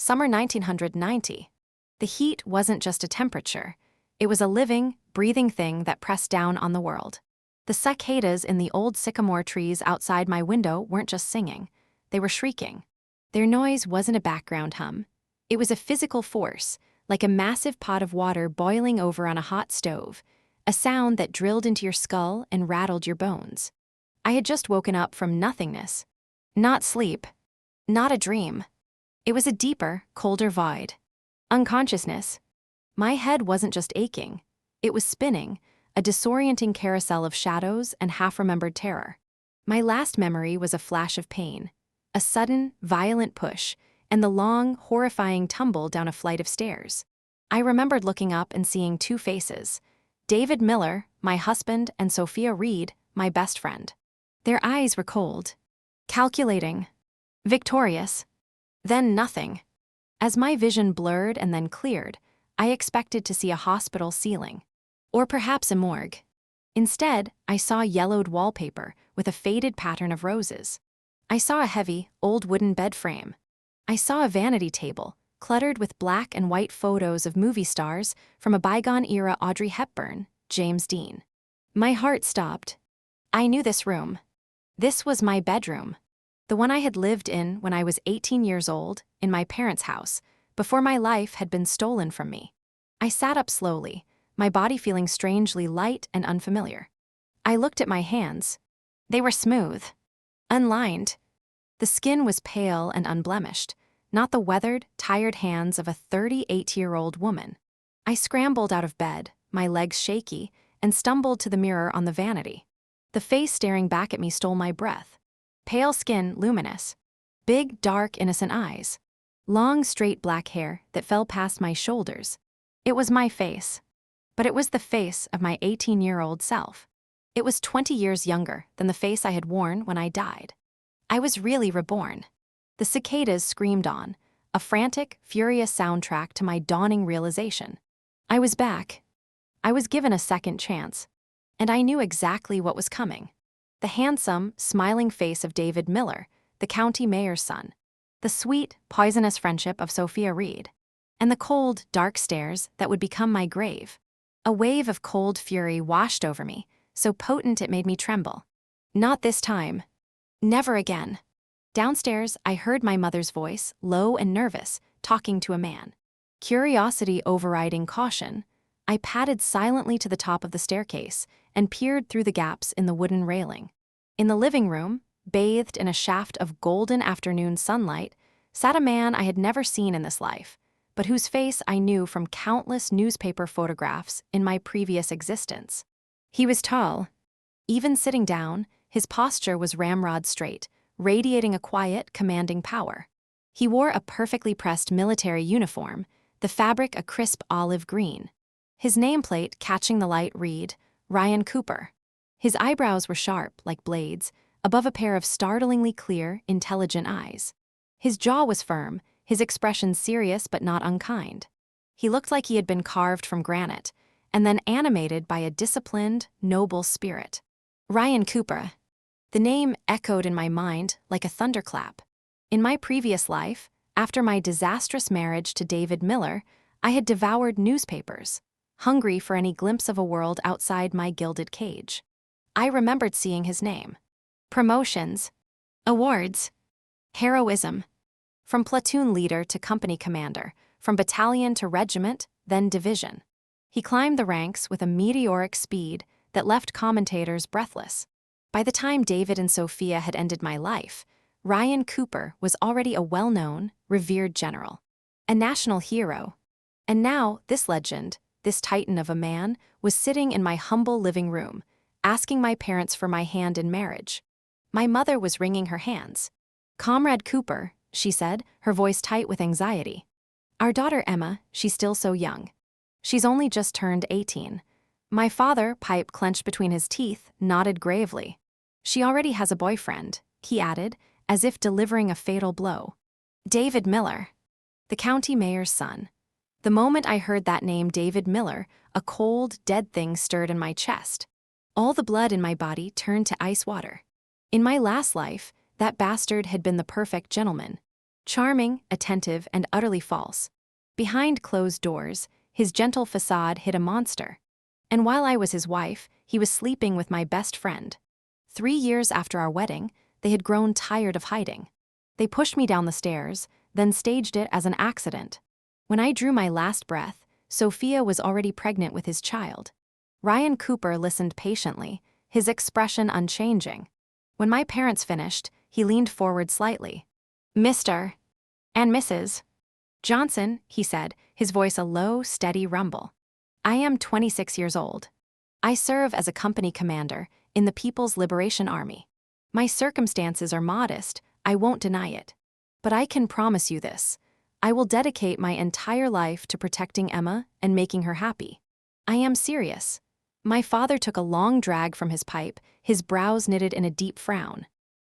summer 1990. The heat wasn't just a temperature. It was a living, breathing thing that pressed down on the world. The cicadas in the old sycamore trees outside my window weren't just singing. They were shrieking. Their noise wasn't a background hum. It was a physical force, like a massive pot of water boiling over on a hot stove, a sound that drilled into your skull and rattled your bones. I had just woken up from nothingness. Not sleep. Not a dream. It was a deeper, colder void. Unconsciousness. My head wasn't just aching. It was spinning, a disorienting carousel of shadows and half-remembered terror. My last memory was a flash of pain, a sudden, violent push, and the long, horrifying tumble down a flight of stairs. I remembered looking up and seeing two faces: David Miller, my husband, and Sophia Reed, my best friend. Their eyes were cold, calculating, victorious. Then nothing. As my vision blurred and then cleared, I expected to see a hospital ceiling, or perhaps a morgue. Instead, I saw yellowed wallpaper with a faded pattern of roses. I saw a heavy, old wooden bed frame. I saw a vanity table, cluttered with black and white photos of movie stars from a bygone-era Audrey Hepburn, James Dean. My heart stopped. I knew this room. This was my bedroom. The one I had lived in when I was 18 years old, in my parents' house, before my life had been stolen from me. I sat up slowly, my body feeling strangely light and unfamiliar. I looked at my hands. They were smooth, unlined. The skin was pale and unblemished, not the weathered, tired hands of a 38-year-old woman. I scrambled out of bed, my legs shaky, and stumbled to the mirror on the vanity. The face staring back at me stole my breath. Pale skin, luminous. Big, dark, innocent eyes. Long, straight black hair that fell past my shoulders. It was my face. But it was the face of my 18-year-old self. It was 20 years younger than the face I had worn when I died. I was really reborn. The cicadas screamed on, a frantic, furious soundtrack to my dawning realization. I was back. I was given a second chance. And I knew exactly what was coming. The handsome, smiling face of David Miller, the county mayor's son. The sweet, poisonous friendship of Sophia Reed. And the cold, dark stares that would become my grave. A wave of cold fury washed over me, so potent it made me tremble. Not this time. Never again. Downstairs, I heard my mother's voice, low and nervous, talking to a man. Curiosity overriding caution, I padded silently to the top of the staircase and peered through the gaps in the wooden railing. In the living room, bathed in a shaft of golden afternoon sunlight, sat a man I had never seen in this life, but whose face I knew from countless newspaper photographs in my previous existence. He was tall. Even sitting down, his posture was ramrod straight, radiating a quiet, commanding power. He wore a perfectly pressed military uniform, the fabric a crisp olive green. His nameplate, catching the light, read, Ryan Cooper. His eyebrows were sharp, like blades, above a pair of startlingly clear, intelligent eyes. His jaw was firm, his expression serious but not unkind. He looked like he had been carved from granite, and then animated by a disciplined, noble spirit. Ryan Cooper. The name echoed in my mind like a thunderclap. In my previous life, after my disastrous marriage to David Miller, I had devoured newspapers, hungry for any glimpse of a world outside my gilded cage. I remembered seeing his name. Promotions. Awards. Heroism. From platoon leader to company commander, from battalion to regiment, then division. He climbed the ranks with a meteoric speed that left commentators breathless. By the time David and Sophia had ended my life, Ryan Cooper was already a well-known, revered general, a national hero. And now, this legend, this titan of a man, was sitting in my humble living room, asking my parents for my hand in marriage. My mother was wringing her hands. "Comrade Cooper," she said, her voice tight with anxiety. "Our daughter Emma, she's still so young. She's only just turned 18. My father, pipe clenched between his teeth, nodded gravely. "She already has a boyfriend," he added, as if delivering a fatal blow. David Miller, the county mayor's son. The moment I heard that name, David Miller, a cold, dead thing stirred in my chest. All the blood in my body turned to ice water. In my last life, that bastard had been the perfect gentleman. Charming, attentive, and utterly false. Behind closed doors, his gentle facade hid a monster. And while I was his wife, he was sleeping with my best friend. 3 years after our wedding, they had grown tired of hiding. They pushed me down the stairs, then staged it as an accident. When I drew my last breath, Sophia was already pregnant with his child. Ryan Cooper listened patiently, his expression unchanging. When my parents finished, he leaned forward slightly. "Mr. and Mrs. Johnson," he said, his voice a low, steady rumble. "I am 26 years old. I serve as a company commander in the People's Liberation Army. My circumstances are modest, I won't deny it. But I can promise you this. I will dedicate my entire life to protecting Emma and making her happy. I am serious." My father took a long drag from his pipe, his brows knitted in a deep frown.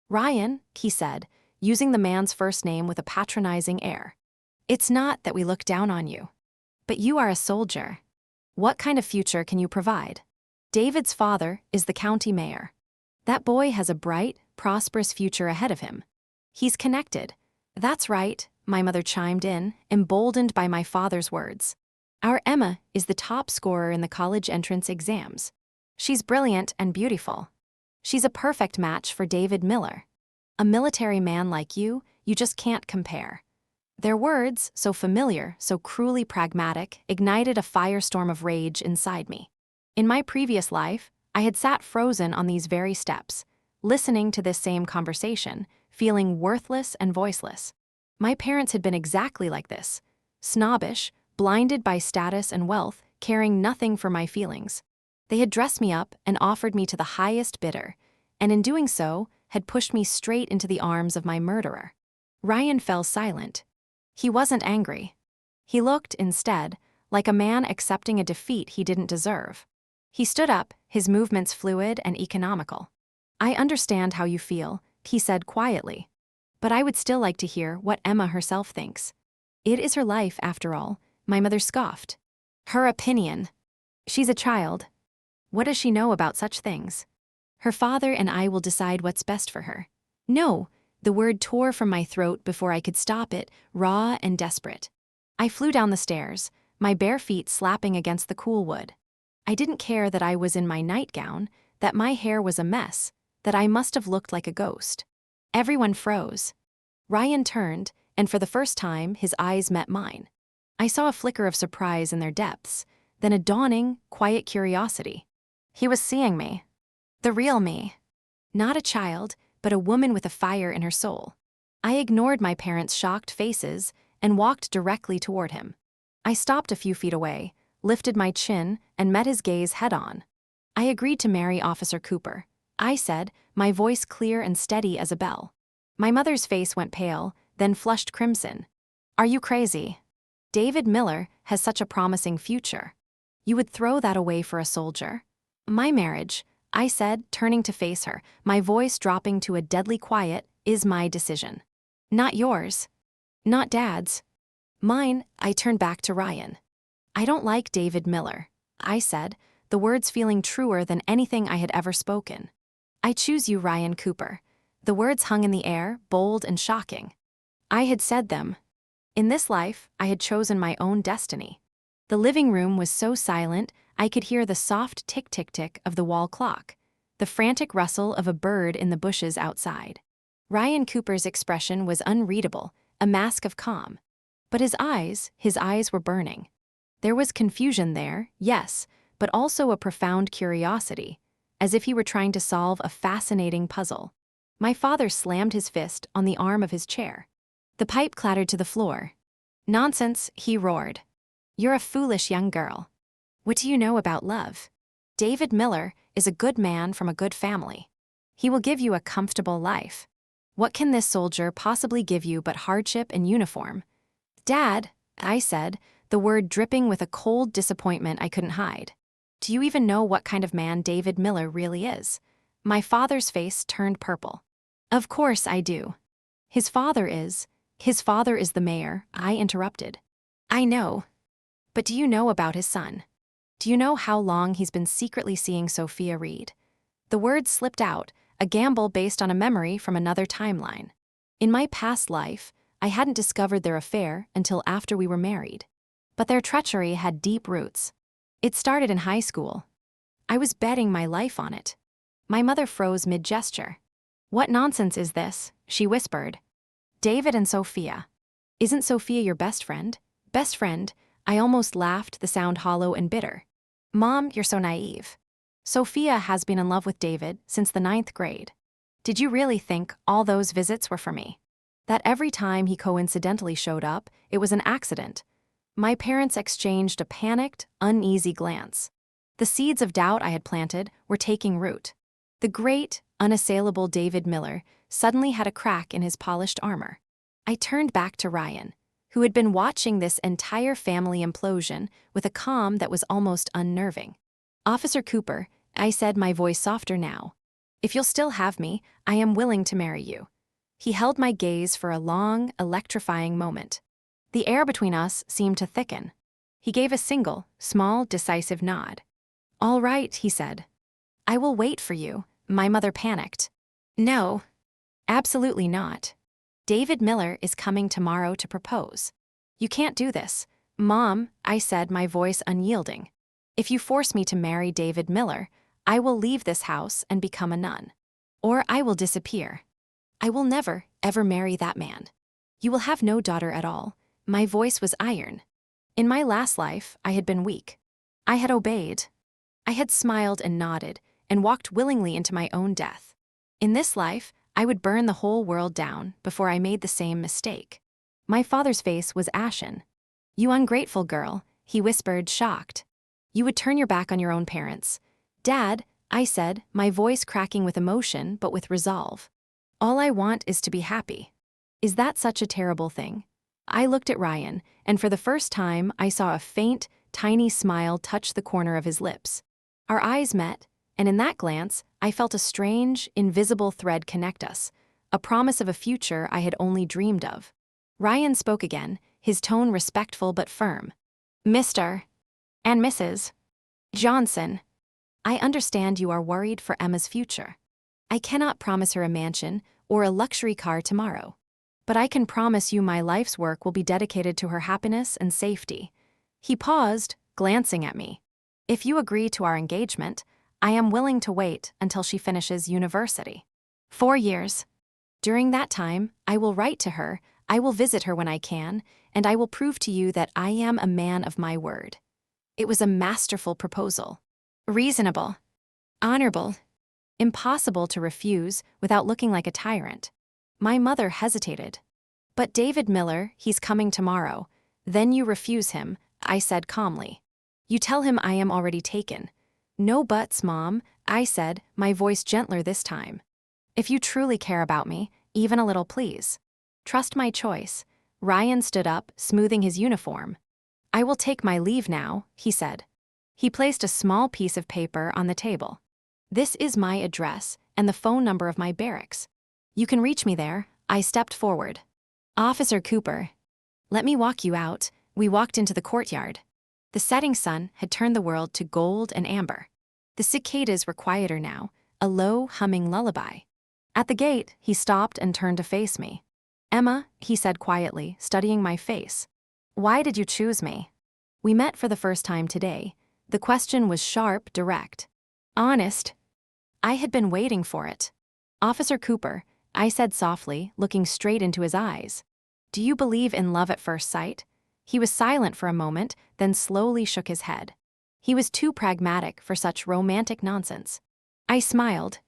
"Ryan," he said, using the man's first name with a patronizing air. "It's not that we look down on you. But you are a soldier. What kind of future can you provide? David's father is the county mayor. That boy has a bright, prosperous future ahead of him. He's connected." "That's right," my mother chimed in, emboldened by my father's words. "Our Emma is the top scorer in the college entrance exams. She's brilliant and beautiful. She's a perfect match for David Miller. A military man like you just can't compare." Their words, so familiar, so cruelly pragmatic, ignited a firestorm of rage inside me. In my previous life, I had sat frozen on these very steps, listening to this same conversation, feeling worthless and voiceless. My parents had been exactly like this, snobbish, blinded by status and wealth, caring nothing for my feelings. They had dressed me up and offered me to the highest bidder, and in doing so, had pushed me straight into the arms of my murderer. Ryan fell silent. He wasn't angry. He looked, instead, like a man accepting a defeat he didn't deserve. He stood up, his movements fluid and economical. "I understand how you feel," he said quietly. "But I would still like to hear what Emma herself thinks. It is her life, after all," my mother scoffed. "Her opinion. She's a child. What does she know about such things? Her father and I will decide what's best for her." "No," the word tore from my throat before I could stop it, raw and desperate. I flew down the stairs, my bare feet slapping against the cool wood. I didn't care that I was in my nightgown, that my hair was a mess, that I must have looked like a ghost. Everyone froze. Ryan turned, and for the first time, his eyes met mine. I saw a flicker of surprise in their depths, then a dawning, quiet curiosity. He was seeing me. The real me. Not a child, but a woman with a fire in her soul. I ignored my parents' shocked faces and walked directly toward him. I stopped a few feet away, lifted my chin, and met his gaze head-on. "I agreed to marry Officer Cooper," I said, my voice clear and steady as a bell. My mother's face went pale, then flushed crimson. "Are you crazy? David Miller has such a promising future. You would throw that away for a soldier?" "My marriage," I said, turning to face her, my voice dropping to a deadly quiet, "is my decision. Not yours. Not Dad's. Mine." I turned back to Ryan. "I don't like David Miller," I said, the words feeling truer than anything I had ever spoken. "I choose you, Ryan Cooper." The words hung in the air, bold and shocking. I had said them. In this life, I had chosen my own destiny. The living room was so silent, I could hear the soft tick-tick-tick of the wall clock, the frantic rustle of a bird in the bushes outside. Ryan Cooper's expression was unreadable, a mask of calm. But his eyes were burning. There was confusion there, yes, but also a profound curiosity, as if he were trying to solve a fascinating puzzle. My father slammed his fist on the arm of his chair. The pipe clattered to the floor. "Nonsense," he roared. "You're a foolish young girl. What do you know about love? David Miller is a good man from a good family. He will give you a comfortable life. What can this soldier possibly give you but hardship and uniform?" "Dad," I said, the word dripping with a cold disappointment I couldn't hide. "Do you even know what kind of man David Miller really is?" My father's face turned purple. "Of course I do. His father is the mayor," I interrupted. "I know. But do you know about his son? Do you know how long he's been secretly seeing Sophia Reed?" The words slipped out, a gamble based on a memory from another timeline. In my past life, I hadn't discovered their affair until after we were married. But their treachery had deep roots. It started in high school. I was betting my life on it. My mother froze mid-gesture. "What nonsense is this?" she whispered. "David and Sophia. Isn't Sophia your best friend?" "Best friend?" I almost laughed, the sound hollow and bitter. "Mom, you're so naive. Sophia has been in love with David since the 9th grade. Did you really think all those visits were for me? That every time he coincidentally showed up, it was an accident?" My parents exchanged a panicked, uneasy glance. The seeds of doubt I had planted were taking root. The great, unassailable David Miller suddenly had a crack in his polished armor. I turned back to Ryan, who had been watching this entire family implosion with a calm that was almost unnerving. "Officer Cooper," I said, my voice softer now, "if you'll still have me, I am willing to marry you." He held my gaze for a long, electrifying moment. The air between us seemed to thicken. He gave a single, small, decisive nod. "All right," he said. "I will wait for you." My mother panicked. "No. Absolutely not. David Miller is coming tomorrow to propose. You can't do this." "Mom," I said, my voice unyielding. "If you force me to marry David Miller, I will leave this house and become a nun. Or I will disappear. I will never, ever marry that man. You will have no daughter at all." My voice was iron. In my last life, I had been weak. I had obeyed. I had smiled and nodded and walked willingly into my own death. In this life, I would burn the whole world down before I made the same mistake. My father's face was ashen. "You ungrateful girl," he whispered, shocked. "You would turn your back on your own parents." "Dad," I said, my voice cracking with emotion but with resolve. "All I want is to be happy. Is that such a terrible thing?" I looked at Ryan, and for the first time I saw a faint, tiny smile touch the corner of his lips. Our eyes met, and in that glance, I felt a strange, invisible thread connect us, a promise of a future I had only dreamed of. Ryan spoke again, his tone respectful but firm. "Mr. and Mrs. Johnson, I understand you are worried for Emma's future. I cannot promise her a mansion or a luxury car tomorrow. But I can promise you my life's work will be dedicated to her happiness and safety." He paused, glancing at me. "If you agree to our engagement, I am willing to wait until she finishes university. 4 years. During that time, I will write to her, I will visit her when I can, and I will prove to you that I am a man of my word." It was a masterful proposal. Reasonable. Honorable. Impossible to refuse without looking like a tyrant. My mother hesitated. "But David Miller, he's coming tomorrow. Then you refuse him," I said calmly. "You tell him I am already taken." "No buts, Mom," I said, my voice gentler this time. "If you truly care about me, even a little, please. Trust my choice." Ryan stood up, smoothing his uniform. "I will take my leave now," he said. He placed a small piece of paper on the table. "This is my address and the phone number of my barracks. You can reach me there." I stepped forward. "Officer Cooper, let me walk you out." We walked into the courtyard. The setting sun had turned the world to gold and amber. The cicadas were quieter now, a low, humming lullaby. At the gate, he stopped and turned to face me. "Emma," he said quietly, studying my face. "Why did you choose me?" We met for the first time today. The question was sharp, direct. Honest. I had been waiting for it. "Officer Cooper," I said softly, looking straight into his eyes. "Do you believe in love at first sight?" He was silent for a moment, then slowly shook his head. He was too pragmatic for such romantic nonsense. I smiled.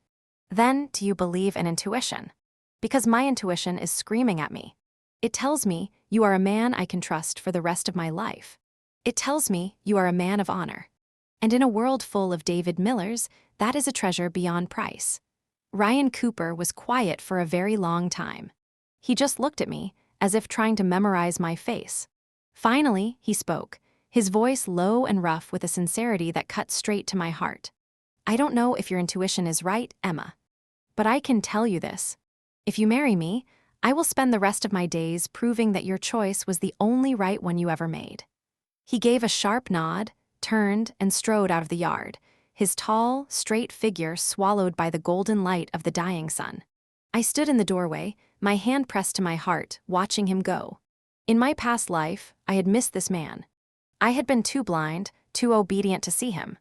"Then, do you believe in intuition?" Because my intuition is screaming at me. It tells me you are a man I can trust for the rest of my life. It tells me you are a man of honor. And in a world full of David Millers, that is a treasure beyond price. Ryan Cooper was quiet for a very long time. He just looked at me, as if trying to memorize my face. Finally, he spoke, his voice low and rough with a sincerity that cut straight to my heart. "I don't know if your intuition is right, Emma. But I can tell you this. If you marry me, I will spend the rest of my days proving that your choice was the only right one you ever made." He gave a sharp nod, turned, and strode out of the yard, his tall, straight figure swallowed by the golden light of the dying sun. I stood in the doorway, my hand pressed to my heart, watching him go. In my past life, I had missed this man. I had been too blind, too obedient to see him.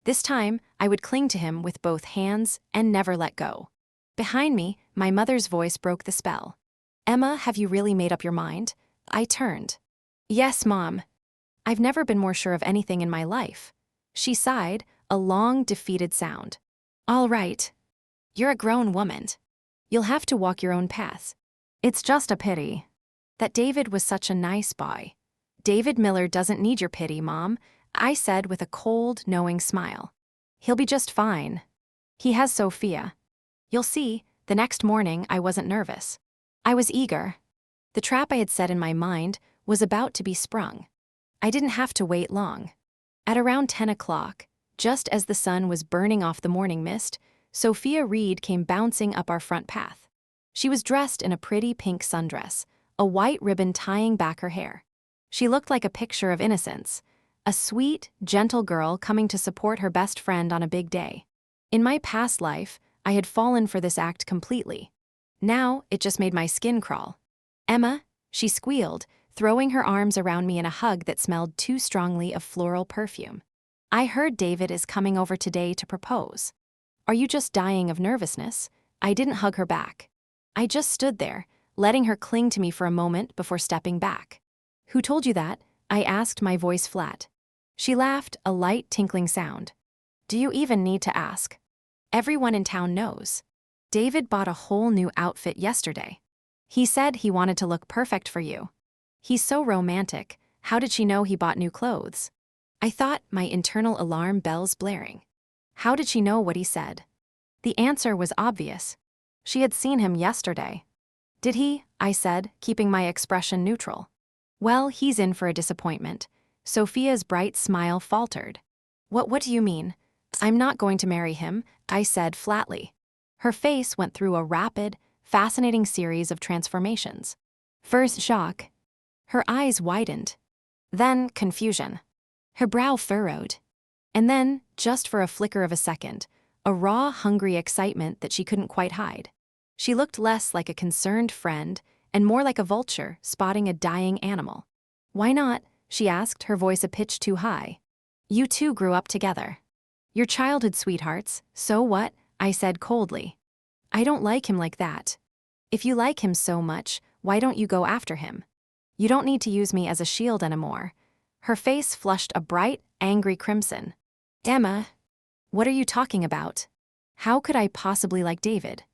This time, I would cling to him with both hands and never let go. Behind me, my mother's voice broke the spell. "Emma, have you really made up your mind?" I turned. "Yes, Mom. I've never been more sure of anything in my life." She sighed, a long, defeated sound. "All right. You're a grown woman. You'll have to walk your own path. It's just a pity that David was such a nice boy." "David Miller doesn't need your pity, Mom," I said with a cold, knowing smile. "He'll be just fine. He has Sophia. You'll see." The next morning, I wasn't nervous. I was eager. The trap I had set in my mind was about to be sprung. I didn't have to wait long. At around 10 o'clock, just as the sun was burning off the morning mist, Sophia Reed came bouncing up our front path. She was dressed in a pretty pink sundress, a white ribbon tying back her hair. She looked like a picture of innocence, a sweet, gentle girl coming to support her best friend on a big day. In my past life, I had fallen for this act completely. Now, it just made my skin crawl. "Emma," she squealed, throwing her arms around me in a hug that smelled too strongly of floral perfume. "I heard David is coming over today to propose. Are you just dying of nervousness?" I didn't hug her back. I just stood there, letting her cling to me for a moment before stepping back. "Who told you that?" I asked, my voice flat. She laughed, a light tinkling sound. "Do you even need to ask? Everyone in town knows. David bought a whole new outfit yesterday. He said he wanted to look perfect for you. He's so romantic. How did she know he bought new clothes?" I thought, my internal alarm bells blaring. How did she know what he said? The answer was obvious. She had seen him yesterday. "Did he?" I said, keeping my expression neutral. "Well, he's in for a disappointment." Sophia's bright smile faltered. What do you mean?" "I'm not going to marry him," I said flatly. Her face went through a rapid, fascinating series of transformations. First shock. Her eyes widened. Then confusion. Her brow furrowed. And then, just for a flicker of a second, a raw, hungry excitement that she couldn't quite hide. She looked less like a concerned friend and more like a vulture spotting a dying animal. "Why not?" she asked, her voice a pitch too high. "You two grew up together. You're childhood sweethearts, so what?" I said coldly. "I don't like him like that. If you like him so much, why don't you go after him? You don't need to use me as a shield anymore." Her face flushed a bright, angry crimson. "Emma, what are you talking about? How could I possibly like David?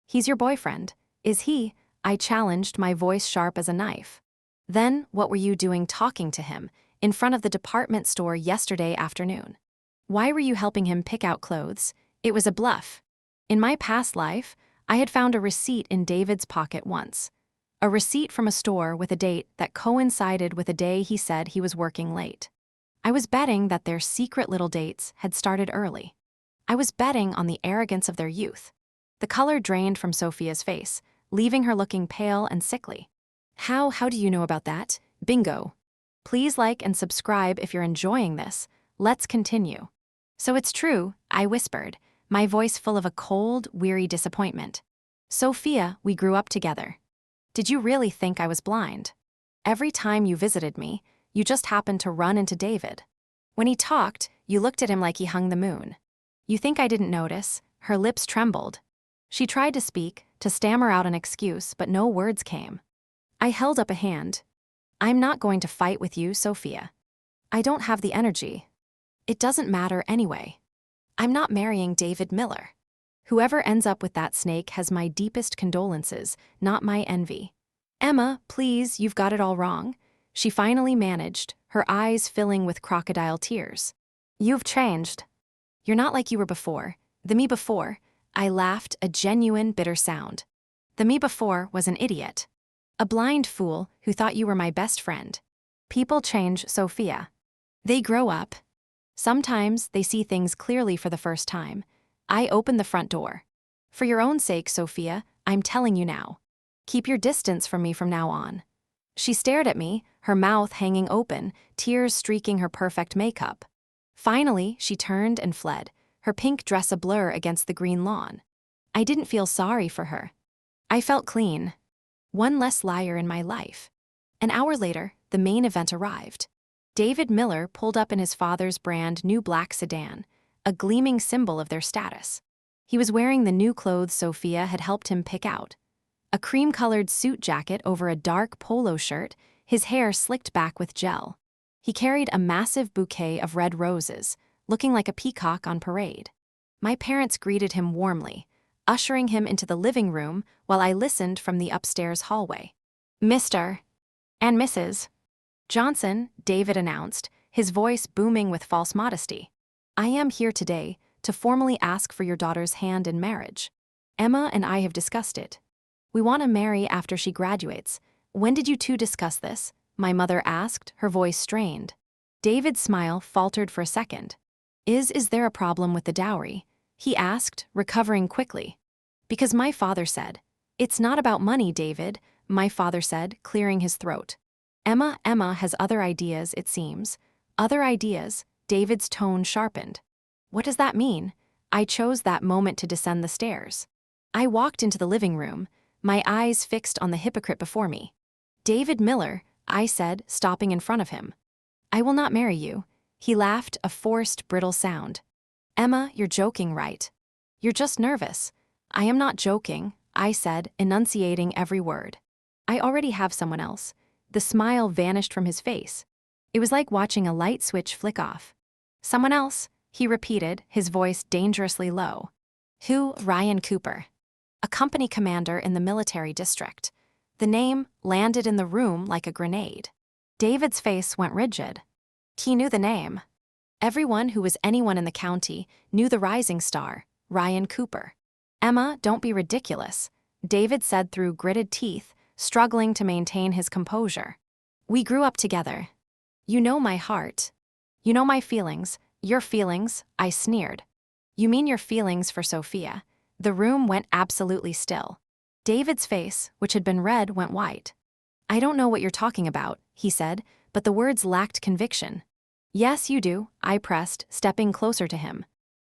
He's your boyfriend, is he?" I challenged, my voice sharp as a knife. "Then what were you doing talking to him in front of the department store yesterday afternoon? Why were you helping him pick out clothes?" It was a bluff. In my past life, I had found a receipt in David's pocket once. A receipt from a store with a date that coincided with a day he said he was working late. I was betting that their secret little dates had started early. I was betting on the arrogance of their youth. The color drained from Sophia's face, leaving her looking pale and sickly. How do you know about that? Bingo. Please like and subscribe if you're enjoying this. Let's continue." "So it's true," I whispered, my voice full of a cold, weary disappointment. "Sophia, we grew up together. Did you really think I was blind? Every time you visited me, you just happened to run into David. When he talked, you looked at him like he hung the moon. You think I didn't notice?" Her lips trembled. She tried to speak, to stammer out an excuse, but no words came. I held up a hand. "I'm not going to fight with you, Sophia. I don't have the energy. It doesn't matter anyway. I'm not marrying David Miller. Whoever ends up with that snake has my deepest condolences, not my envy." "Emma, please, you've got it all wrong," she finally managed, her eyes filling with crocodile tears. "You've changed. You're not like you were before. The me before," I laughed, a genuine bitter sound. "The me before was an idiot. A blind fool who thought you were my best friend. People change, Sophia. They grow up. Sometimes they see things clearly for the first time." I opened the front door. "For your own sake, Sophia, I'm telling you now. Keep your distance from me from now on." She stared at me, her mouth hanging open, tears streaking her perfect makeup. Finally, she turned and fled, her pink dress a blur against the green lawn. I didn't feel sorry for her. I felt clean. One less liar in my life. An hour later, the main event arrived. David Miller pulled up in his father's brand new black sedan, a gleaming symbol of their status. He was wearing the new clothes Sophia had helped him pick out. A cream-colored suit jacket over a dark polo shirt, his hair slicked back with gel. He carried a massive bouquet of red roses, looking like a peacock on parade. My parents greeted him warmly, ushering him into the living room while I listened from the upstairs hallway. "Mr. and Mrs. Johnson," David announced, his voice booming with false modesty. "I am here today to formally ask for your daughter's hand in marriage. Emma and I have discussed it. We want to marry after she graduates. When did you two discuss this?" my mother asked, her voice strained. David's smile faltered for a second. Is there a problem with the dowry?" he asked, recovering quickly. "Because my father said." "It's not about money, David," my father said, clearing his throat. Emma has other ideas, it seems." "Other ideas?" David's tone sharpened. "What does that mean?" I chose that moment to descend the stairs. I walked into the living room, my eyes fixed on the hypocrite before me. "David Miller," I said, stopping in front of him. "I will not marry you." He laughed, a forced, brittle sound. "Emma, you're joking, right?" "You're just nervous." "I am not joking," I said, enunciating every word. "I already have someone else." The smile vanished from his face. It was like watching a light switch flick off. "Someone else?" he repeated, his voice dangerously low. "Who?" "Ryan Cooper. A company commander in the military district." The name landed in the room like a grenade. David's face went rigid. He knew the name. Everyone who was anyone in the county knew the rising star, Ryan Cooper. "Emma, don't be ridiculous," David said through gritted teeth, struggling to maintain his composure. "We grew up together. You know my heart. You know my feelings." "Your feelings?" I sneered. "You mean your feelings for Sophia?" The room went absolutely still. David's face, which had been red, went white. "I don't know what you're talking about," he said, but the words lacked conviction. "Yes, you do," I pressed, stepping closer to him.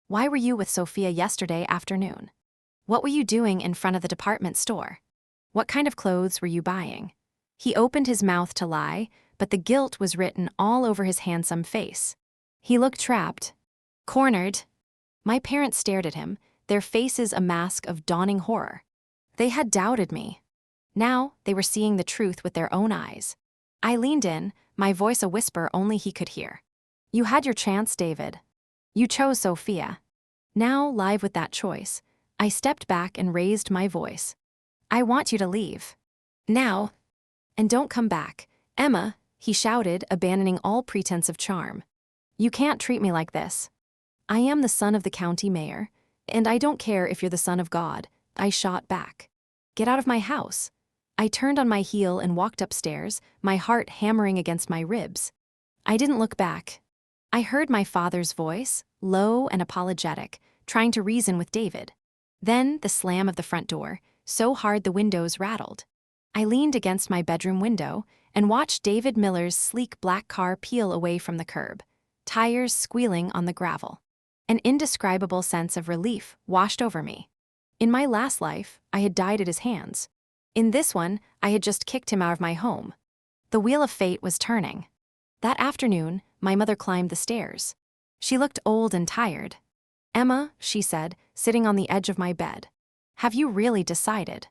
"Why were you with Sophia yesterday afternoon? What were you doing in front of the department store? What kind of clothes were you buying?" He opened his mouth to lie, but the guilt was written all over his handsome face. He looked trapped, cornered. My parents stared at him, their faces a mask of dawning horror. They had doubted me. Now they were seeing the truth with their own eyes. I leaned in, my voice a whisper only he could hear. "You had your chance, David. You chose Sophia. Now, live with that choice." I stepped back and raised my voice. "I want you to leave. Now. And don't come back." "Emma," he shouted, abandoning all pretense of charm. "You can't treat me like this. I am the son of the county mayor, and I don't care if you're the son of God," I shot back. "Get out of my house." I turned on my heel and walked upstairs, my heart hammering against my ribs. I didn't look back. I heard my father's voice, low and apologetic, trying to reason with David. Then the slam of the front door, so hard the windows rattled. I leaned against my bedroom window and watched David Miller's sleek black car peel away from the curb, tires squealing on the gravel. An indescribable sense of relief washed over me. In my last life, I had died at his hands. In this one, I had just kicked him out of my home. The wheel of fate was turning. That afternoon, my mother climbed the stairs. She looked old and tired. "Emma," she said, sitting on the edge of my bed. "Have you really decided?"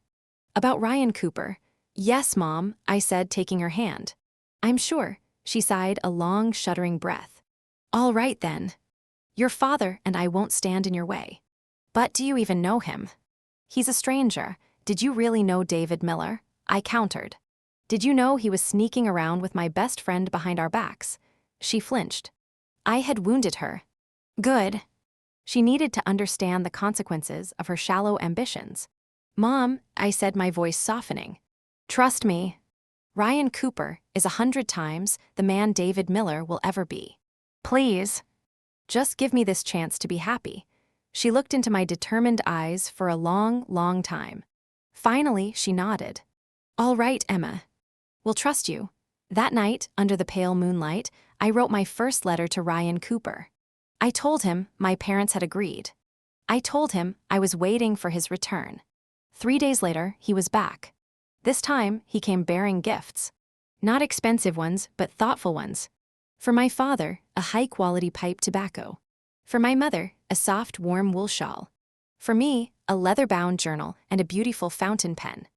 "About Ryan Cooper?" "Yes, Mom," I said, taking her hand. "I'm sure," she sighed, a long, shuddering breath. "All right, then. Your father and I won't stand in your way." "But do you even know him?" "He's a stranger." "Did you really know David Miller?" I countered. "Did you know he was sneaking around with my best friend behind our backs?" She flinched. I had wounded her. Good. She needed to understand the consequences of her shallow ambitions. "Mom," I said, my voice softening. "Trust me. Ryan Cooper is 100 times the man David Miller will ever be. Please. Just give me this chance to be happy." She looked into my determined eyes for a long, long time. Finally, she nodded. "All right, Emma. We'll trust you." That night, under the pale moonlight, I wrote my first letter to Ryan Cooper. I told him my parents had agreed. I told him I was waiting for his return. 3 days later, he was back. This time, he came bearing gifts. Not expensive ones, but thoughtful ones. For my father, a high-quality pipe tobacco. For my mother, a soft, warm wool shawl. For me, a leather-bound journal and a beautiful fountain pen.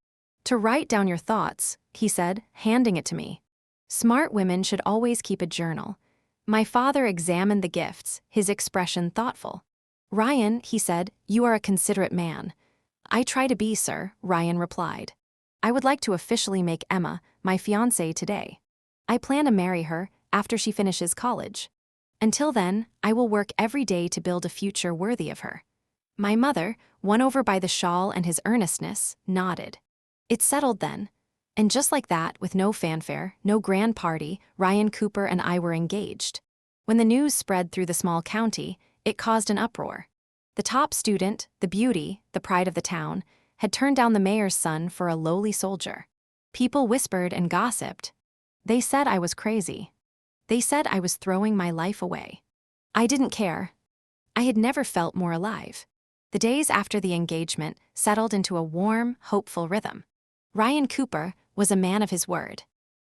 To write down your thoughts, he said, handing it to me. Smart women should always keep a journal. My father examined the gifts, his expression thoughtful. Ryan, he said, you are a considerate man. I try to be, sir, Ryan replied. I would like to officially make Emma my fiancée today. I plan to marry her after she finishes college. Until then, I will work every day to build a future worthy of her. My mother, won over by the shawl and his earnestness, nodded. It settled then. And just like that, with no fanfare, no grand party, Ryan Cooper and I were engaged. When the news spread through the small county, it caused an uproar. The top student, the beauty, the pride of the town, had turned down the mayor's son for a lowly soldier. People whispered and gossiped. They said I was crazy. They said I was throwing my life away. I didn't care. I had never felt more alive. The days after the engagement settled into a warm, hopeful rhythm. Ryan Cooper was a man of his word.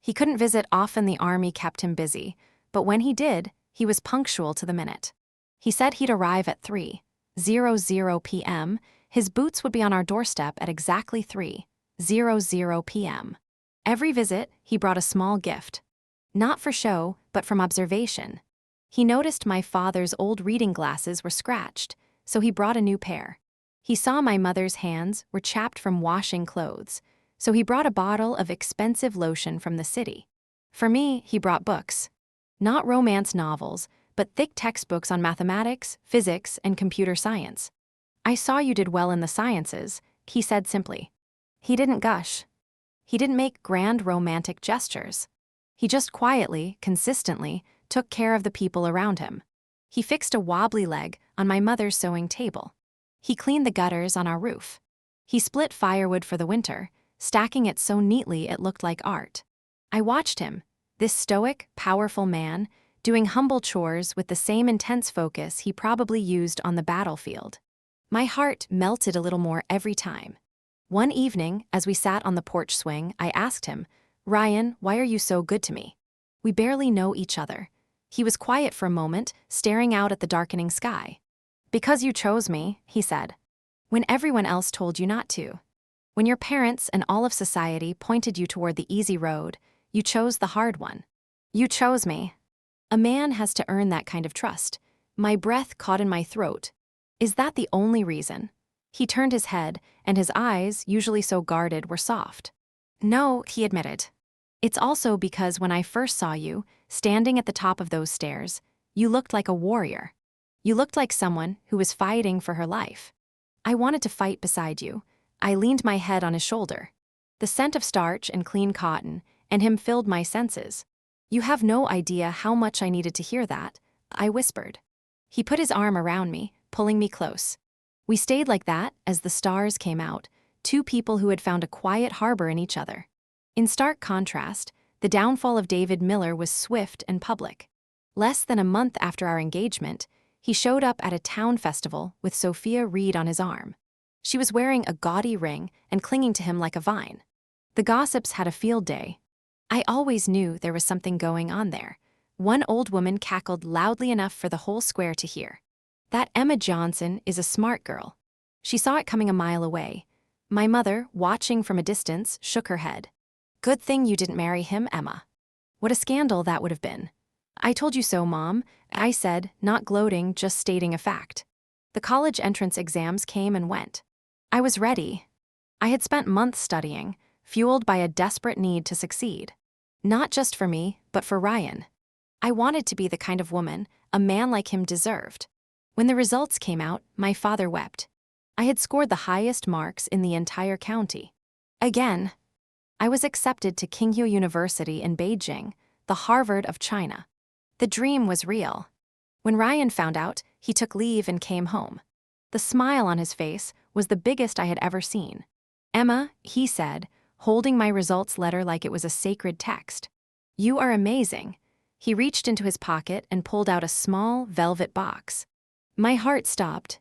He couldn't visit often, the army kept him busy, but when he did, he was punctual to the minute. He said he'd arrive at 3:00 p.m. His boots would be on our doorstep at exactly 3:00 p.m. Every visit, he brought a small gift. Not for show, but from observation. He noticed my father's old reading glasses were scratched, so he brought a new pair. He saw my mother's hands were chapped from washing clothes, so he brought a bottle of expensive lotion from the city. For me, he brought books. Not romance novels, but thick textbooks on mathematics, physics, and computer science. I saw you did well in the sciences, he said simply. He didn't gush. He didn't make grand romantic gestures. He just quietly, consistently, took care of the people around him. He fixed a wobbly leg on my mother's sewing table. He cleaned the gutters on our roof. He split firewood for the winter, stacking it so neatly it looked like art. I watched him, this stoic, powerful man, doing humble chores with the same intense focus he probably used on the battlefield. My heart melted a little more every time. One evening, as we sat on the porch swing, I asked him, Ryan, why are you so good to me? We barely know each other. He was quiet for a moment, staring out at the darkening sky. Because you chose me, he said. When everyone else told you not to. When your parents and all of society pointed you toward the easy road, you chose the hard one. You chose me. A man has to earn that kind of trust. My breath caught in my throat. Is that the only reason? He turned his head, and his eyes, usually so guarded, were soft. No, he admitted. It's also because when I first saw you, standing at the top of those stairs, you looked like a warrior. You looked like someone who was fighting for her life. I wanted to fight beside you. I leaned my head on his shoulder. The scent of starch and clean cotton and him filled my senses. You have no idea how much I needed to hear that, I whispered. He put his arm around me, pulling me close. We stayed like that as the stars came out, two people who had found a quiet harbor in each other. In stark contrast, the downfall of David Miller was swift and public. Less than a month after our engagement, he showed up at a town festival with Sophia Reed on his arm. She was wearing a gaudy ring and clinging to him like a vine. The gossips had a field day. I always knew there was something going on there. One old woman cackled loudly enough for the whole square to hear. That Emma Johnson is a smart girl. She saw it coming a mile away. My mother, watching from a distance, shook her head. Good thing you didn't marry him, Emma. What a scandal that would have been. I told you so, Mom, I said, not gloating, just stating a fact. The college entrance exams came and went. I was ready. I had spent months studying, fueled by a desperate need to succeed. Not just for me, but for Ryan. I wanted to be the kind of woman a man like him deserved. When the results came out, my father wept. I had scored the highest marks in the entire county. Again, I was accepted to Qinghu University in Beijing, the Harvard of China. The dream was real. When Ryan found out, he took leave and came home. The smile on his face was the biggest I had ever seen. Emma, he said, holding my results letter like it was a sacred text. You are amazing. He reached into his pocket and pulled out a small velvet box. My heart stopped.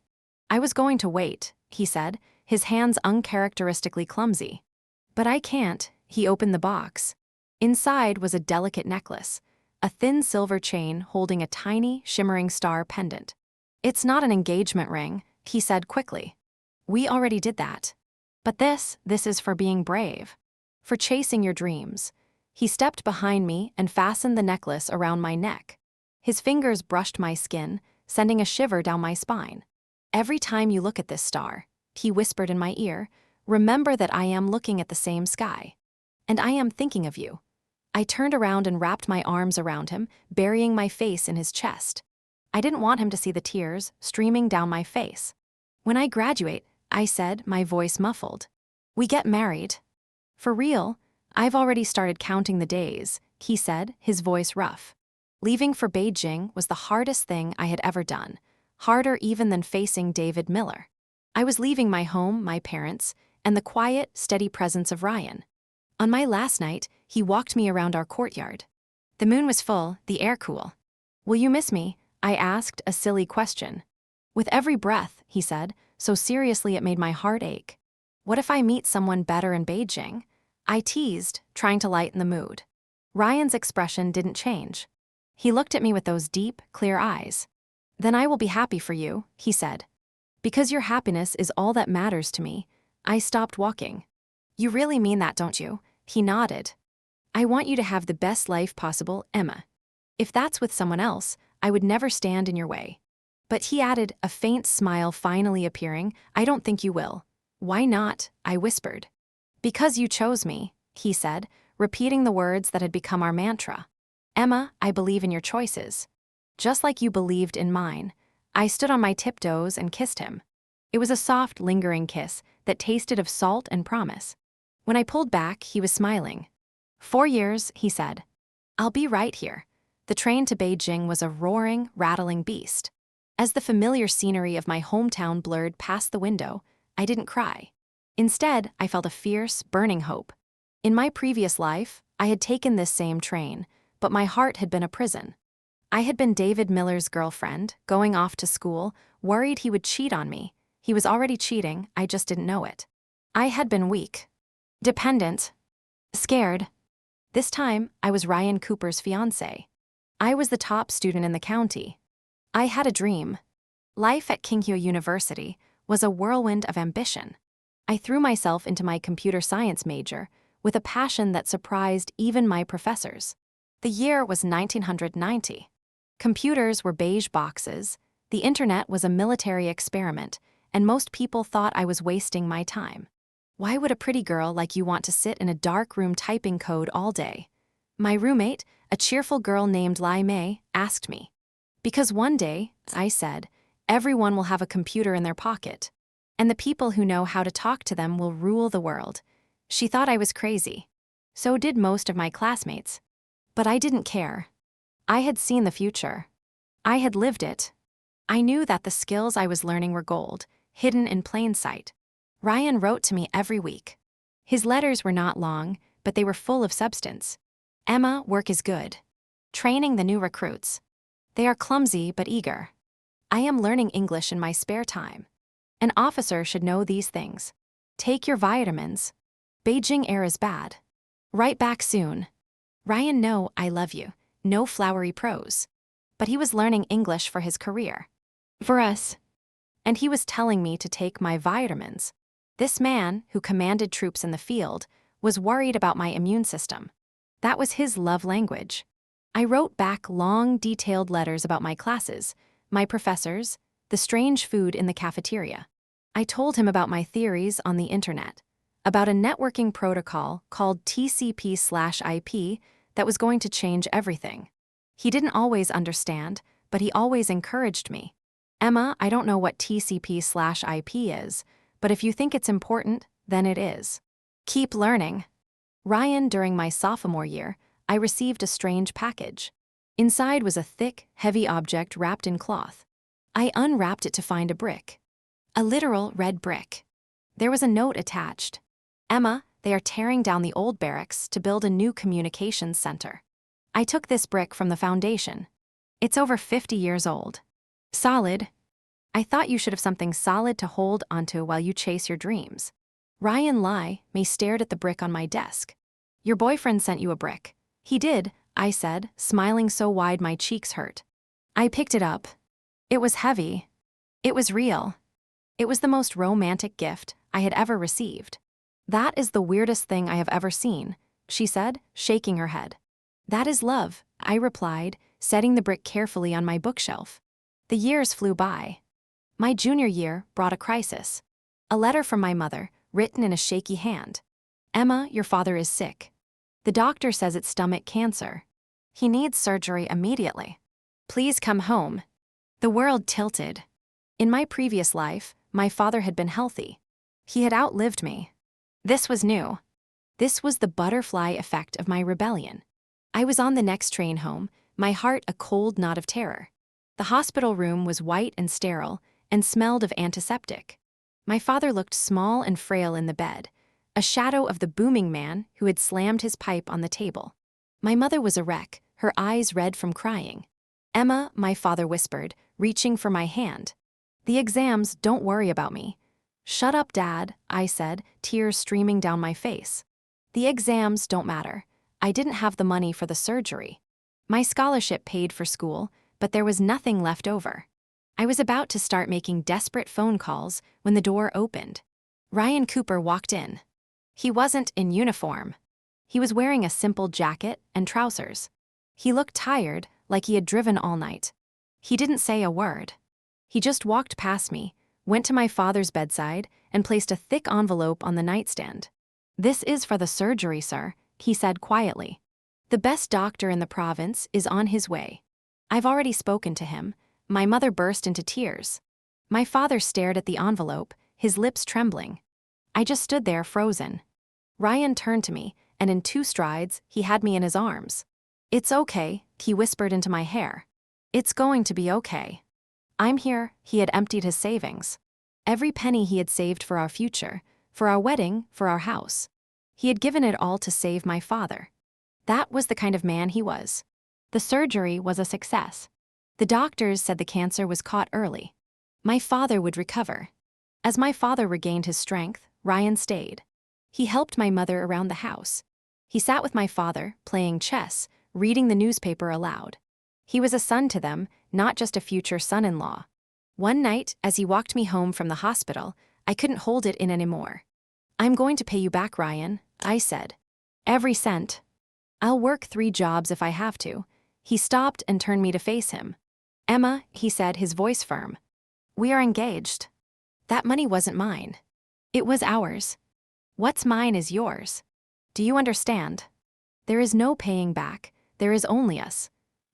I was going to wait, he said, his hands uncharacteristically clumsy. But I can't. He opened the box. Inside was a delicate necklace, a thin silver chain holding a tiny, shimmering star pendant. It's not an engagement ring, he said quickly. We already did that. But this is for being brave. For chasing your dreams. He stepped behind me and fastened the necklace around my neck. His fingers brushed my skin, sending a shiver down my spine. Every time you look at this star, he whispered in my ear, remember that I am looking at the same sky. And I am thinking of you. I turned around and wrapped my arms around him, burying my face in his chest. I didn't want him to see the tears streaming down my face. When I graduate, I said, my voice muffled. We get married. For real, I've already started counting the days, he said, his voice rough. Leaving for Beijing was the hardest thing I had ever done, harder even than facing David Miller. I was leaving my home, my parents, and the quiet, steady presence of Ryan. On my last night, he walked me around our courtyard. The moon was full, the air cool. Will you miss me? I asked, a silly question. With every breath, he said, so seriously it made my heart ache. What if I meet someone better in Beijing? I teased, trying to lighten the mood. Ryan's expression didn't change. He looked at me with those deep, clear eyes. Then I will be happy for you, he said. Because your happiness is all that matters to me, I stopped walking. You really mean that, don't you? He nodded. I want you to have the best life possible, Emma. If that's with someone else, I would never stand in your way. But he added, a faint smile finally appearing, I don't think you will. Why not? I whispered. Because you chose me, he said, repeating the words that had become our mantra. Emma, I believe in your choices. Just like you believed in mine. I stood on my tiptoes and kissed him. It was a soft, lingering kiss that tasted of salt and promise. When I pulled back, he was smiling. 4 years, he said. I'll be right here. The train to Beijing was a roaring, rattling beast. As the familiar scenery of my hometown blurred past the window, I didn't cry. Instead, I felt a fierce, burning hope. In my previous life, I had taken this same train, but my heart had been a prison. I had been David Miller's girlfriend, going off to school, worried he would cheat on me. He was already cheating, I just didn't know it. I had been weak, dependent, scared. This time, I was Ryan Cooper's fiancé. I was the top student in the county. I had a dream. Life at Kinghua University was a whirlwind of ambition. I threw myself into my computer science major with a passion that surprised even my professors. The year was 1990. Computers were beige boxes, the internet was a military experiment, and most people thought I was wasting my time. Why would a pretty girl like you want to sit in a dark room typing code all day? My roommate, a cheerful girl named Lai Mei, asked me. Because one day, I said, everyone will have a computer in their pocket, and the people who know how to talk to them will rule the world. She thought I was crazy. So did most of my classmates. But I didn't care. I had seen the future. I had lived it. I knew that the skills I was learning were gold, hidden in plain sight. Ryan wrote to me every week. His letters were not long, but they were full of substance. Emma, work is good. Training the new recruits. They are clumsy but eager. I am learning English in my spare time. An officer should know these things. Take your vitamins. Beijing air is bad. Write back soon. Ryan, no, I love you. No flowery prose. But he was learning English for his career. For us. And he was telling me to take my vitamins. This man, who commanded troops in the field, was worried about my immune system. That was his love language. I wrote back long, detailed letters about my classes, my professors, the strange food in the cafeteria. I told him about my theories on the internet, about a networking protocol called TCP/IP that was going to change everything. He didn't always understand, but he always encouraged me. Emma, I don't know what TCP/IP is, but if you think it's important, then it is. Keep learning. Ryan, during my sophomore year, I received a strange package. Inside was a thick, heavy object wrapped in cloth. I unwrapped it to find a brick. A literal red brick. There was a note attached. Emma, they are tearing down the old barracks to build a new communications center. I took this brick from the foundation. It's over 50 years old. Solid. I thought you should have something solid to hold onto while you chase your dreams. Ryan May stared at the brick on my desk. Your boyfriend sent you a brick. He did, I said, smiling so wide my cheeks hurt. I picked it up. It was heavy. It was real. It was the most romantic gift I had ever received. That is the weirdest thing I have ever seen, she said, shaking her head. That is love, I replied, setting the brick carefully on my bookshelf. The years flew by. My junior year brought a crisis. A letter from my mother, written in a shaky hand. Emma, your father is sick. The doctor says it's stomach cancer. He needs surgery immediately. Please come home. The world tilted. In my previous life, my father had been healthy. He had outlived me. This was new. This was the butterfly effect of my rebellion. I was on the next train home, my heart a cold knot of terror. The hospital room was white and sterile and smelled of antiseptic. My father looked small and frail in the bed, a shadow of the booming man who had slammed his pipe on the table. My mother was a wreck, her eyes red from crying. Emma, my father whispered, reaching for my hand. The exams, don't worry about me. Shut up, Dad, I said, tears streaming down my face. The exams don't matter. I didn't have the money for the surgery. My scholarship paid for school, but there was nothing left over. I was about to start making desperate phone calls when the door opened. Ryan Cooper walked in. He wasn't in uniform. He was wearing a simple jacket and trousers. He looked tired, like he had driven all night. He didn't say a word. He just walked past me, went to my father's bedside, and placed a thick envelope on the nightstand. This is for the surgery, sir, he said quietly. The best doctor in the province is on his way. I've already spoken to him. My mother burst into tears. My father stared at the envelope, his lips trembling. I just stood there frozen. Ryan turned to me, and in 2 strides, he had me in his arms. It's okay, he whispered into my hair. It's going to be okay. I'm here, he had emptied his savings. Every penny he had saved for our future, for our wedding, for our house. He had given it all to save my father. That was the kind of man he was. The surgery was a success. The doctors said the cancer was caught early. My father would recover. As my father regained his strength, Ryan stayed. He helped my mother around the house. He sat with my father, playing chess, reading the newspaper aloud. He was a son to them, not just a future son-in-law. One night, as he walked me home from the hospital, I couldn't hold it in anymore. I'm going to pay you back, Ryan, I said. Every cent. I'll work 3 jobs if I have to. He stopped and turned me to face him. Emma, he said, his voice firm. We are engaged. That money wasn't mine. It was ours. What's mine is yours. Do you understand? There is no paying back. There is only us.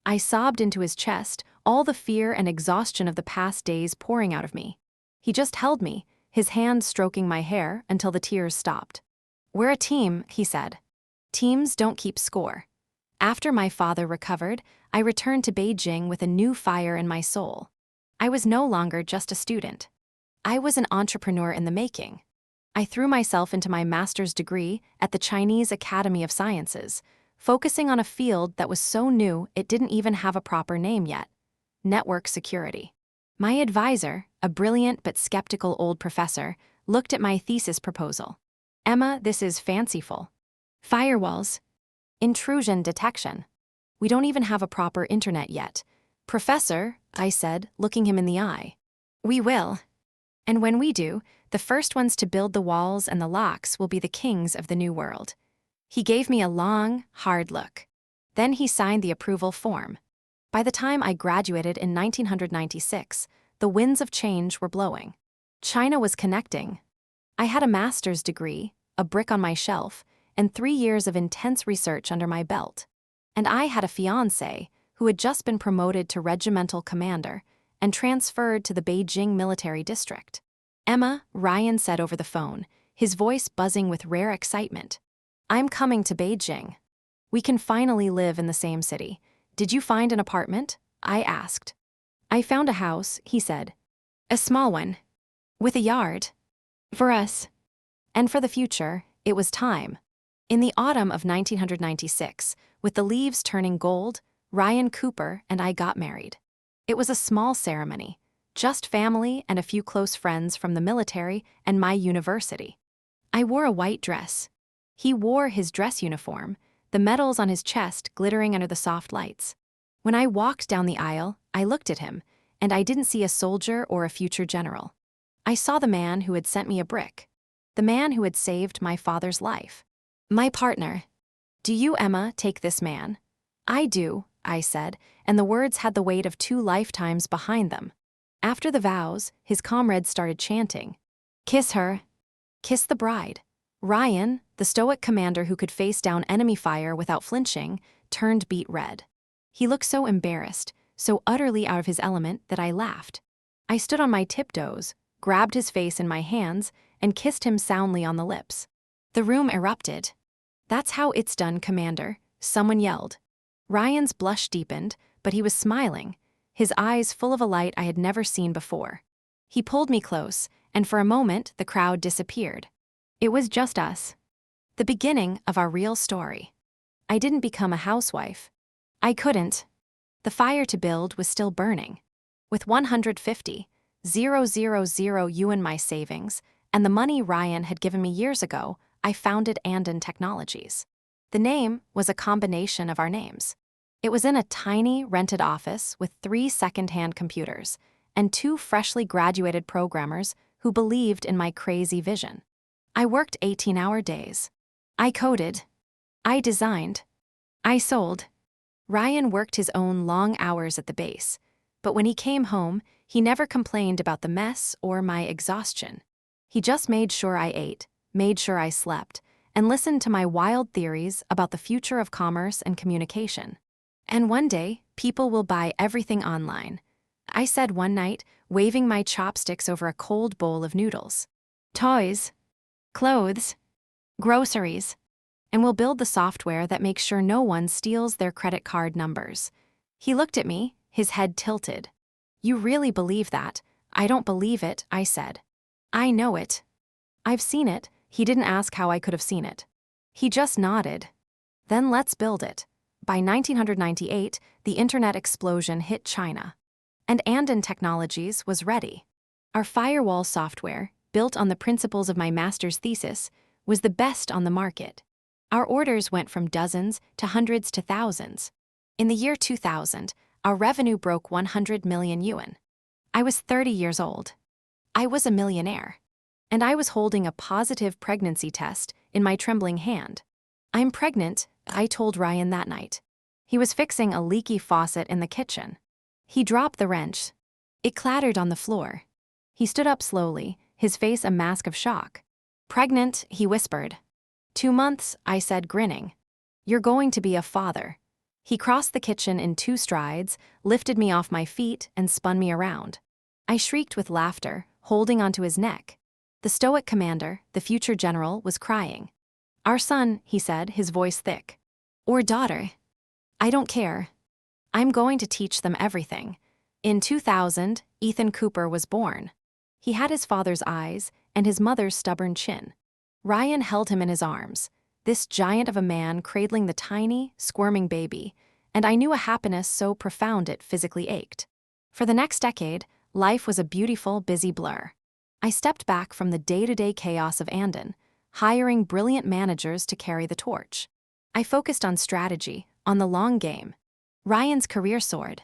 I sobbed into his chest, all the fear and exhaustion of the past days pouring out of me. He just held me, his hand stroking my hair until the tears stopped. We're a team, he said. Teams don't keep score. After my father recovered, I returned to Beijing with a new fire in my soul. I was no longer just a student. I was an entrepreneur in the making. I threw myself into my master's degree at the Chinese Academy of Sciences, focusing on a field that was so new it didn't even have a proper name yet: network security. My advisor, a brilliant but skeptical old professor, looked at my thesis proposal. Emma, this is fanciful. Firewalls. Intrusion detection. We don't even have a proper internet yet. Professor, I said, looking him in the eye. We will. And when we do, the first ones to build the walls and the locks will be the kings of the new world. He gave me a long, hard look. Then he signed the approval form. By the time I graduated in 1996, the winds of change were blowing. China was connecting. I had a master's degree, a brick on my shelf, and 3 years of intense research under my belt. And I had a fiancé who had just been promoted to regimental commander and transferred to the Beijing military district. Emma, Ryan said over the phone, his voice buzzing with rare excitement. I'm coming to Beijing. We can finally live in the same city. Did you find an apartment? I asked. I found a house, he said. A small one. With a yard. For us. And for the future, it was time. In the autumn of 1996, with the leaves turning gold, Ryan Cooper and I got married. It was a small ceremony, just family and a few close friends from the military and my university. I wore a white dress. He wore his dress uniform, the medals on his chest glittering under the soft lights. When I walked down the aisle, I looked at him, and I didn't see a soldier or a future general. I saw the man who had sent me a brick, the man who had saved my father's life. My partner. Do you, Emma, take this man? I do, I said, and the words had the weight of 2 lifetimes behind them. After the vows, his comrades started chanting, "Kiss her. Kiss the bride." Ryan, the stoic commander who could face down enemy fire without flinching, turned beet red. He looked so embarrassed, so utterly out of his element that I laughed. I stood on my tiptoes, grabbed his face in my hands, and kissed him soundly on the lips. The room erupted. "That's how it's done, Commander," someone yelled. Ryan's blush deepened, but he was smiling, his eyes full of a light I had never seen before. He pulled me close, and for a moment the crowd disappeared. It was just us. The beginning of our real story. I didn't become a housewife. I couldn't. The fire to build was still burning. With 150,000 yuan my savings, and the money Ryan had given me years ago, I founded Andon Technologies. The name was a combination of our names. It was in a tiny, rented office with 3 second-hand computers and 2 freshly graduated programmers who believed in my crazy vision. I worked 18-hour days. I coded. I designed. I sold. Ryan worked his own long hours at the base, but when he came home, he never complained about the mess or my exhaustion. He just made sure I ate, made sure I slept, and listened to my wild theories about the future of commerce and communication. "And one day, people will buy everything online," I said one night, waving my chopsticks over a cold bowl of noodles. "Toys, clothes, groceries, and we'll build the software that makes sure no one steals their credit card numbers." He looked at me, his head tilted. "You really believe that?" "I don't believe it," I said. "I know it. I've seen it." He didn't ask how I could have seen it. He just nodded. "Then let's build it." By 1998, the internet explosion hit China. And Andon Technologies was ready. Our firewall software, built on the principles of my master's thesis, was the best on the market. Our orders went from dozens to hundreds to thousands. In the year 2000, our revenue broke 100 million yuan. I was 30 years old. I was a millionaire. And I was holding a positive pregnancy test in my trembling hand. "I'm pregnant," I told Ryan that night. He was fixing a leaky faucet in the kitchen. He dropped the wrench. It clattered on the floor. He stood up slowly, his face a mask of shock. "Pregnant," he whispered. 2 months, I said, grinning. "You're going to be a father." He crossed the kitchen in 2 strides, lifted me off my feet, and spun me around. I shrieked with laughter, holding onto his neck. The stoic commander, the future general, was crying. "Our son," he said, his voice thick. "Or daughter. I don't care. I'm going to teach them everything." In 2000, Ethan Cooper was born. He had his father's eyes and his mother's stubborn chin. Ryan held him in his arms, this giant of a man cradling the tiny, squirming baby, and I knew a happiness so profound it physically ached. For the next decade, life was a beautiful, busy blur. I stepped back from the day-to-day chaos of Andon, hiring brilliant managers to carry the torch. I focused on strategy, on the long game. Ryan's career soared.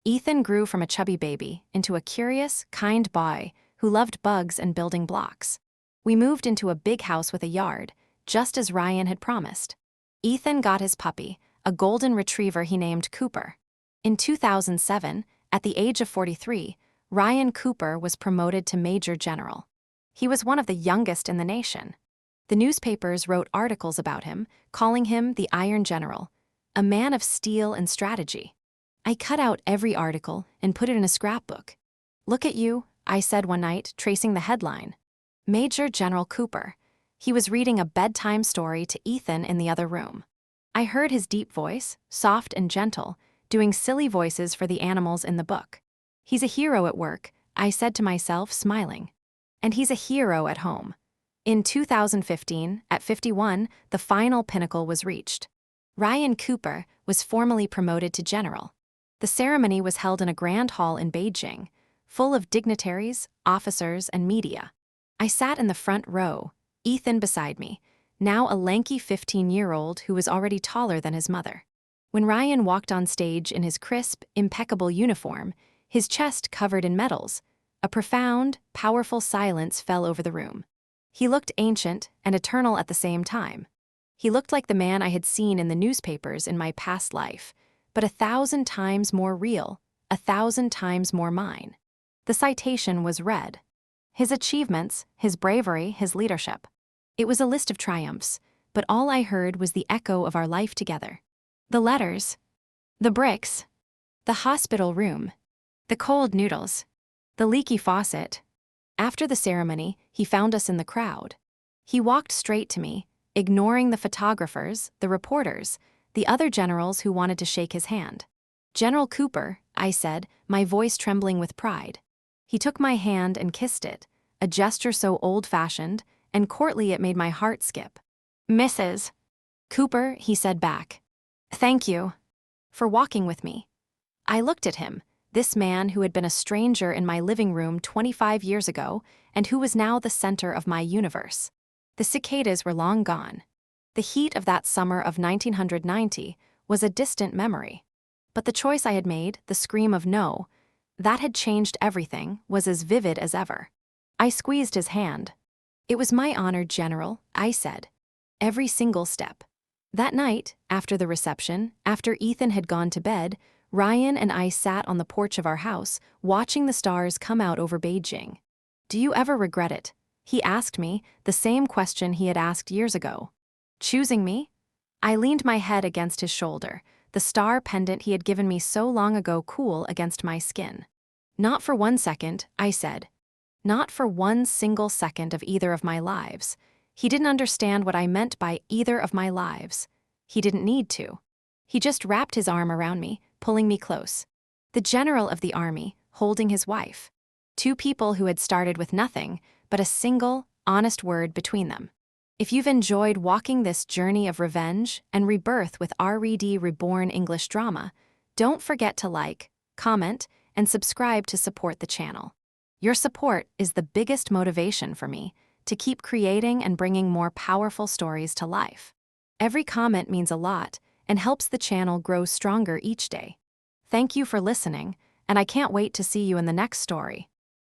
Ethan grew from a chubby baby into a curious, kind boy who loved bugs and building blocks. We moved into a big house with a yard, just as Ryan had promised. Ethan got his puppy, a golden retriever he named Cooper. In 2007, at the age of 43, Ryan Cooper was promoted to Major General. He was one of the youngest in the nation. The newspapers wrote articles about him, calling him the Iron General, a man of steel and strategy. I cut out every article and put it in a scrapbook. "Look at you," I said one night, tracing the headline. Major General Cooper. He was reading a bedtime story to Ethan in the other room. I heard his deep voice, soft and gentle, doing silly voices for the animals in the book. "He's a hero at work," I said to myself, smiling. "And he's a hero at home." In 2015, at 51, the final pinnacle was reached. Ryan Cooper was formally promoted to general. The ceremony was held in a grand hall in Beijing, full of dignitaries, officers, and media. I sat in the front row, Ethan beside me, now a lanky 15-year-old who was already taller than his mother. When Ryan walked on stage in his crisp, impeccable uniform, his chest covered in medals, a profound, powerful silence fell over the room. He looked ancient and eternal at the same time. He looked like the man I had seen in the newspapers in my past life, but 1,000 times more real, 1,000 times more mine. The citation was read. His achievements, his bravery, his leadership. It was a list of triumphs, but all I heard was the echo of our life together. The letters, the bricks, the hospital room, the cold noodles, the leaky faucet. After the ceremony, he found us in the crowd. He walked straight to me, ignoring the photographers, the reporters, the other generals who wanted to shake his hand. "General Cooper," I said, my voice trembling with pride. He took my hand and kissed it, a gesture so old-fashioned and courtly it made my heart skip. "Mrs. Cooper," he said back. "Thank you for walking with me." I looked at him, this man who had been a stranger in my living room 25 years ago and who was now the center of my universe. The cicadas were long gone. The heat of that summer of 1990 was a distant memory. But the choice I had made, the scream of no, that had changed everything, was as vivid as ever. I squeezed his hand. "It was my honor, General," I said. Every single step. That night, after the reception, after Ethan had gone to bed, Ryan and I sat on the porch of our house, watching the stars come out over Beijing. "Do you ever regret it?" He asked me, the same question he had asked years ago. "Choosing me?" I leaned my head against his shoulder, the star pendant he had given me so long ago cool against my skin. "Not for 1 second," I said. Not for 1 single second of either of my lives. He didn't understand what I meant by either of my lives. He didn't need to. He just wrapped his arm around me, pulling me close. The general of the army, holding his wife. 2 people who had started with nothing, but a single, honest word between them. If you've enjoyed walking this journey of revenge and rebirth with Reborn English drama, don't forget to like, comment, and subscribe to support the channel. Your support is the biggest motivation for me to keep creating and bringing more powerful stories to life. Every comment means a lot and helps the channel grow stronger each day. Thank you for listening, and I can't wait to see you in the next story.